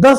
10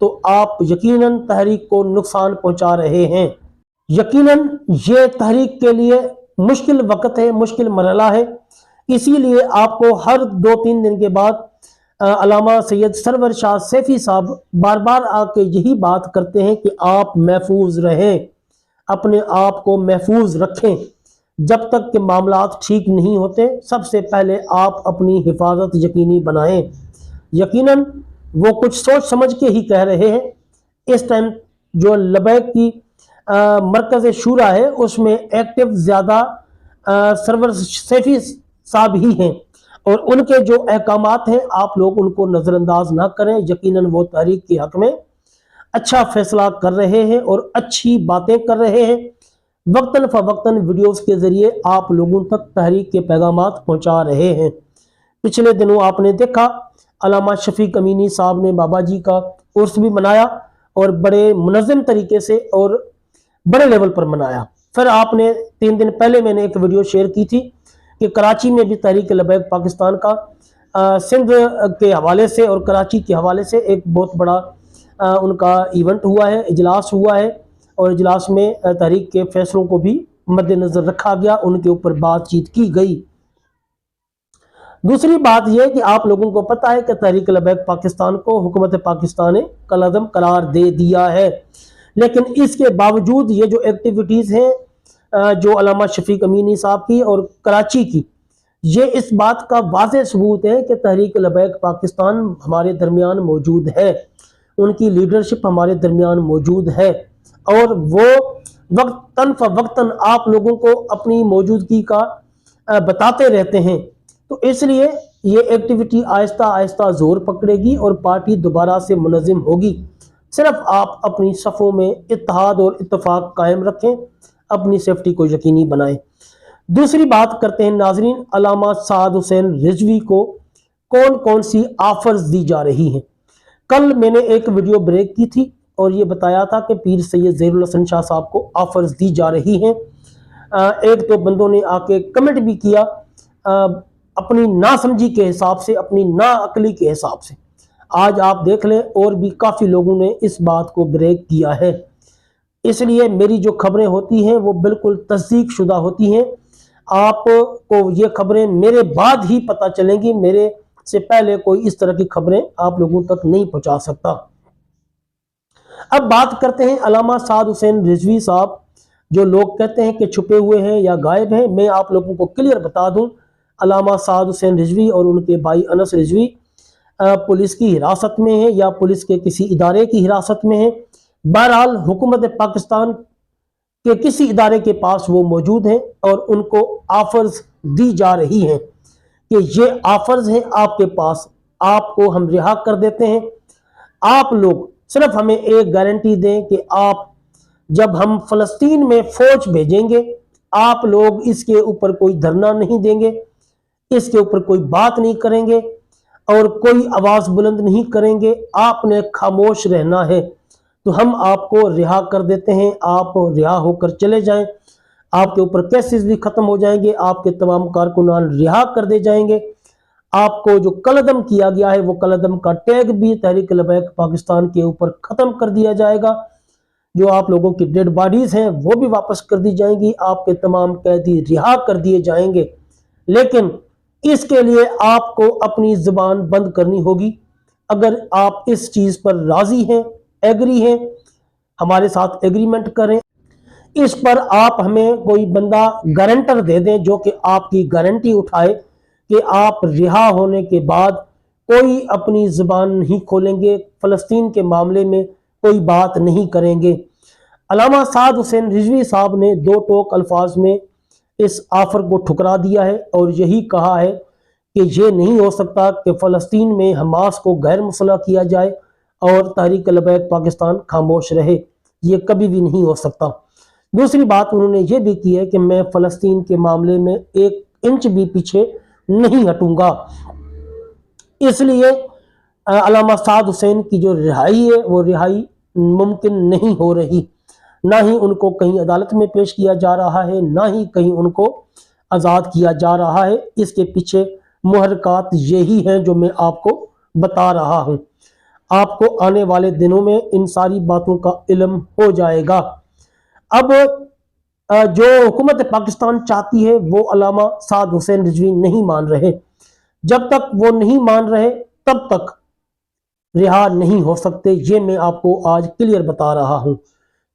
تو آپ یقیناً تحریک کو نقصان پہنچا رہے ہیں۔ یقیناً یہ تحریک کے لیے مشکل وقت ہے، مشکل مرحلہ ہے، اسی لیے آپ کو ہر 2-3 دن کے بعد علامہ سید سرور شاہ سیفی صاحب بار بار آ کے یہی بات کرتے ہیں کہ آپ محفوظ رہیں، اپنے آپ کو محفوظ رکھیں۔ جب تک کہ معاملات ٹھیک نہیں ہوتے، سب سے پہلے آپ اپنی حفاظت یقینی بنائیں۔ یقیناً وہ کچھ سوچ سمجھ کے ہی کہہ رہے ہیں۔ اس ٹائم جو لبیک کی مرکز شورا ہے اس میں ایکٹیو زیادہ سرور سیفی صاحب ہی ہیں، اور ان کے جو احکامات ہیں آپ لوگ ان کو نظر انداز نہ کریں۔ یقیناً وہ تحریک کے حق میں اچھا فیصلہ کر رہے ہیں اور اچھی باتیں کر رہے ہیں۔ وقتاً فوقتاً ویڈیوز کے ذریعے آپ لوگوں تک تحریک کے پیغامات پہنچا رہے ہیں۔ پچھلے دنوں آپ نے دیکھا علامہ شفیق امینی صاحب نے بابا جی کا عرس بھی منایا، اور بڑے منظم طریقے سے اور بڑے لیول پر منایا۔ پھر آپ نے 3 دن پہلے میں نے ایک ویڈیو شیئر کی تھی کہ کراچی میں بھی تحریک لبیک پاکستان کا سندھ کے حوالے سے اور کراچی کے حوالے سے ایک بہت بڑا ان کا ایونٹ ہوا ہے، اجلاس ہوا ہے، اور اجلاس میں تحریک کے فیصلوں کو بھی مد نظر رکھا گیا، ان کے اوپر بات چیت کی گئی۔ دوسری بات یہ کہ آپ لوگوں کو پتہ ہے کہ تحریک لبیک پاکستان کو حکومت پاکستان نے کالعدم قرار دے دیا ہے، لیکن اس کے باوجود یہ جو ایکٹیویٹیز ہیں جو علامہ شفیق امینی صاحب کی اور کراچی کی، یہ اس بات کا واضح ثبوت ہے کہ تحریک لبیک پاکستان ہمارے درمیان موجود ہے، ان کی لیڈرشپ ہمارے درمیان موجود ہے، اور وہ وقتاً فوقتاً آپ لوگوں کو اپنی موجودگی کا بتاتے رہتے ہیں۔ تو اس لیے یہ ایکٹیویٹی آہستہ آہستہ زور پکڑے گی اور پارٹی دوبارہ سے منظم ہوگی۔ صرف آپ اپنی صفوں میں اتحاد اور اتفاق قائم رکھیں، اپنی سیفٹی کو یقینی بنائیں۔ دوسری بات کرتے ہیں ناظرین، علامہ سعد حسین رضوی کو کون کون سی آفرز دی جا رہی ہیں۔ کل میں نے ایک ویڈیو بریک کی تھی اور یہ بتایا تھا کہ پیر سید زہیر الحسن شاہ صاحب کو آفرز دی جا رہی ہیں۔ ایک دو بندوں نے آ کے کمنٹ بھی کیا اپنی ناسمجھی کے حساب سے، اپنی ناعقلی کے حساب سے۔ آج آپ دیکھ لیں اور بھی کافی لوگوں نے اس بات کو بریک کیا ہے۔ اس لیے میری جو خبریں ہوتی ہیں وہ بالکل تصدیق شدہ ہوتی ہیں۔ آپ کو یہ خبریں میرے بعد ہی پتہ چلیں گی، میرے سے پہلے کوئی اس طرح کی خبریں آپ لوگوں تک نہیں پہنچا سکتا۔ اب بات کرتے ہیں علامہ سعد حسین رضوی صاحب، جو لوگ کہتے ہیں کہ چھپے ہوئے ہیں یا غائب ہیں۔ میں آپ لوگوں کو کلیئر بتا دوں، علامہ سعد حسین رضوی اور ان کے بھائی انس رضوی پولیس کی حراست میں ہیں یا پولیس کے کسی ادارے کی حراست میں ہیں۔ بہرحال حکومت پاکستان کے کسی ادارے کے پاس وہ موجود ہیں اور ان کو آفرز دی جا رہی ہیں کہ یہ آفرز ہیں آپ کے پاس، آپ کو ہم رہا کر دیتے ہیں، آپ لوگ صرف ہمیں ایک گارنٹی دیں کہ آپ جب ہم فلسطین میں فوج بھیجیں گے آپ لوگ اس کے اوپر کوئی دھرنا نہیں دیں گے، اس کے اوپر کوئی بات نہیں کریں گے اور کوئی آواز بلند نہیں کریں گے، آپ نے خاموش رہنا ہے، تو ہم آپ کو رہا کر دیتے ہیں، آپ رہا ہو کر چلے جائیں، آپ کے اوپر کیسز بھی ختم ہو جائیں گے، آپ کے تمام کارکنان رہا کر دے جائیں گے، آپ کو جو کالعدم کیا گیا ہے وہ کالعدم کا ٹیگ بھی تحریک لبیک پاکستان کے اوپر ختم کر دیا جائے گا، جو آپ لوگوں کی ڈیڈ باڈیز ہیں وہ بھی واپس کر دی جائیں گی، آپ کے تمام قیدی رہا کر دیے جائیں گے۔ لیکن اس کے لیے آپ کو اپنی زبان بند کرنی ہوگی۔ اگر آپ اس چیز پر راضی ہیں، ایگری ہیں، ہمارے ساتھ ایگریمنٹ کریں، اس پر آپ ہمیں کوئی بندہ گارنٹر دے دیں جو کہ آپ کی گارنٹی اٹھائے کہ آپ رہا ہونے کے بعد کوئی اپنی زبان نہیں کھولیں گے، فلسطین کے معاملے میں کوئی بات نہیں کریں گے۔ علامہ سعد حسین رضوی صاحب نے 2 ٹوک الفاظ میں اس آفر کو ٹھکرا دیا ہے اور یہی کہا ہے کہ یہ نہیں ہو سکتا کہ فلسطین میں حماس کو غیر مسلح کیا جائے اور تحریک لبیک پاکستان خاموش رہے، یہ کبھی بھی نہیں ہو سکتا۔ دوسری بات انہوں نے یہ بھی کی ہے کہ میں فلسطین کے معاملے میں 1 انچ بھی پیچھے نہیں ہٹوں گا۔ اس لیے علامہ سعد حسین کی جو رہائی ہے وہ رہائی ممکن نہیں ہو رہی، نہ ہی ان کو کہیں عدالت میں پیش کیا جا رہا ہے، نہ ہی کہیں ان کو آزاد کیا جا رہا ہے۔ اس کے پیچھے محرکات یہی ہیں جو میں آپ کو بتا رہا ہوں۔ آپ کو آنے والے دنوں میں ان ساری باتوں کا علم ہو جائے گا۔ اب جو حکومت پاکستان چاہتی ہے وہ علامہ سعد حسین رضوی نہیں مان رہے۔ جب تک وہ نہیں مان رہے تب تک رہا نہیں ہو سکتے، یہ میں آپ کو آج کلیئر بتا رہا ہوں۔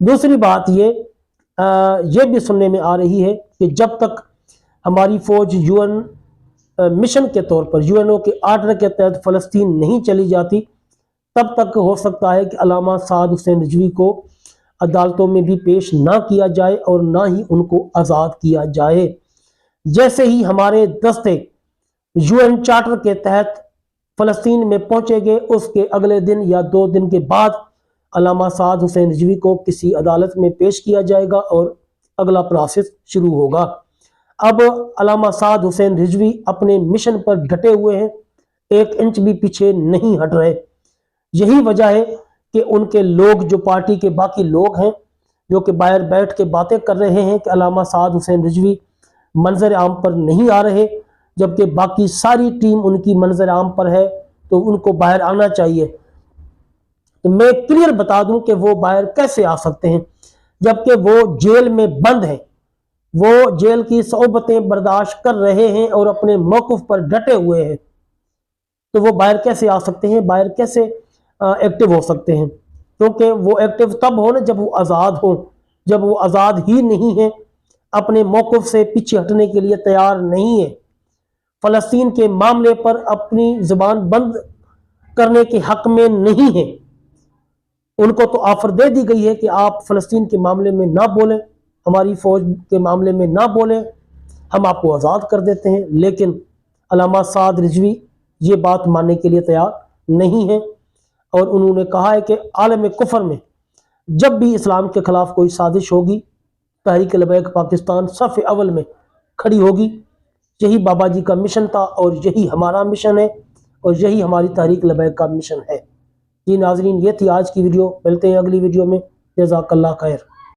دوسری بات یہ بھی سننے میں آ رہی ہے کہ جب تک ہماری فوج یو این مشن کے طور پر یو این او کے آرڈر کے تحت فلسطین نہیں چلی جاتی، تب تک ہو سکتا ہے کہ علامہ سعد حسین رضوی کو عدالتوں میں بھی پیش نہ کیا جائے اور نہ ہی ان کو آزاد کیا جائے۔ جیسے ہی ہمارے دستے یو این چارٹر کے تحت فلسطین میں پہنچے گے، اس کے اگلے دن یا 2 دن کے بعد علامہ سعد حسین رضوی کو کسی عدالت میں پیش کیا جائے گا اور اگلا پروسیس شروع ہوگا۔ اب علامہ سعد حسین رضوی اپنے مشن پر ڈٹے ہوئے ہیں، 1 انچ بھی پیچھے نہیں ہٹ رہے۔ یہی وجہ ہے کہ ان کے لوگ، جو پارٹی کے باقی لوگ ہیں، جو کہ باہر بیٹھ کے باتیں کر رہے ہیں کہ علامہ سعد حسین رضوی منظر عام پر نہیں آ رہے، جبکہ باقی ساری ٹیم ان کی منظر عام پر ہے، تو ان کو باہر آنا چاہیے۔ تو میں کلیئر بتا دوں کہ وہ باہر کیسے آ سکتے ہیں جبکہ وہ جیل میں بند ہیں، وہ جیل کی صعوبتیں برداشت کر رہے ہیں اور اپنے موقف پر ڈٹے ہوئے ہیں، تو وہ باہر کیسے آ سکتے ہیں، باہر کیسے ایکٹیو ہو سکتے ہیں؟ کیونکہ وہ ایکٹیو تب ہو نا جب وہ آزاد ہوں۔ جب وہ آزاد ہی نہیں ہیں، اپنے موقف سے پیچھے ہٹنے کے لیے تیار نہیں ہے، فلسطین کے معاملے پر اپنی زبان بند کرنے کے حق میں نہیں ہیں، ان کو تو آفر دے دی گئی ہے کہ آپ فلسطین کے معاملے میں نہ بولیں، ہماری فوج کے معاملے میں نہ بولیں، ہم آپ کو آزاد کر دیتے ہیں۔ لیکن علامہ سعد رضوی یہ بات ماننے کے لیے تیار نہیں ہے، اور انہوں نے کہا ہے کہ عالم کفر میں جب بھی اسلام کے خلاف کوئی سازش ہوگی، تحریک لبیک پاکستان صف اول میں کھڑی ہوگی۔ یہی بابا جی کا مشن تھا اور یہی ہمارا مشن ہے اور یہی ہماری تحریک لبیک کا مشن ہے۔ جی ناظرین، یہ تھی آج کی ویڈیو، ملتے ہیں اگلی ویڈیو میں۔ جزاک اللہ خیر۔